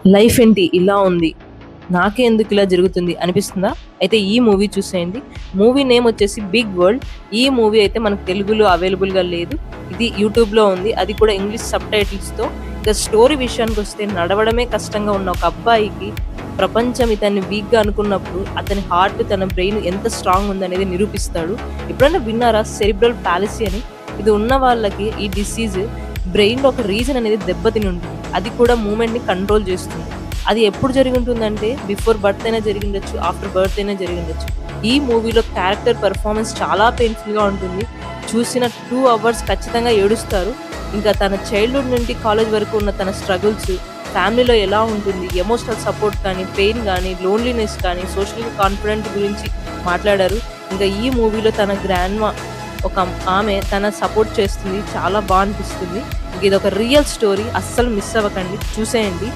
Life ఏంటి ఇలా ఉంది? నాకే ఎందుకు ఇలా జరుగుతుంది అనిపిస్తుందా? అయితే ఈ మూవీ చూసేయండి. మూవీ నేమ్ వచ్చేసి 'బిగ్ వరల్డ్'. ఈ మూవీ అయితే మనకు తెలుగులో అవైలబుల్‌గా లేదు. ఇది యూట్యూబ్‌లో ఉంది. అది కూడా ఇంగ్లీష్ సబ్‌టైటిల్స్‌తో. ఇక స్టోరీ విషయానికొస్తే నడవడమే కష్టంగా ఉన్న ఒక అబ్బాయికి ప్రపంచం ఇతన్ని వీక్‌గా అనుకున్నప్పుడు అతని హార్ట్, తన బ్రెయిన్ ఎంత స్ట్రాంగ్ ఉందనేది నిరూపిస్తాడు. ఎప్పుడైనా విన్నారా సెరిబ్రల్ పాలిసీ అని? ఇది ఉన్న వాళ్ళకి ఈ డిసీజ్ బ్రెయిన్‌లో ఒక రీజన్ అనేది దెబ్బతిని ఉంటుంది. అది కూడా మూవ్‌మెంట్‌ని కంట్రోల్ చేస్తుంది. అది ఎప్పుడు జరిగుంటుందంటే బిఫోర్ బర్త్ అయినా జరిగిండొచ్చు, ఆఫ్టర్ బర్త్ అయినా జరిగిండొచ్చు. ఈ మూవీలో క్యారెక్టర్ పెర్ఫార్మన్స్ చాలా పెయిన్‌ఫుల్‌గా ఉంటుంది. చూసిన 2 అవర్స్ ఖచ్చితంగా ఏడుస్తారు. ఇంకా తన చైల్డ్‌హుడ్ నుండి కాలేజ్ వరకు ఉన్న తన స్ట్రగుల్స్, ఫ్యామిలీలో ఎలా ఉంటుంది, ఎమోషనల్ సపోర్ట్ కానీ, పెయిన్ గానీ, లోన్లీనెస్ కానీ, సోషల్ కాన్ఫిడెంట్ గురించి మాట్లాడారు. ఇంకా ఈ మూవీలో తన గ్రాండ్‌మా ఒక ఆమె తన సపోర్ట్ చేస్తుంది. చాలా అనిపిస్తుంది. ఇదొక రియల్ స్టోరీ. అస్సలు మిస్ అవ్వకండి. చూసేయండి.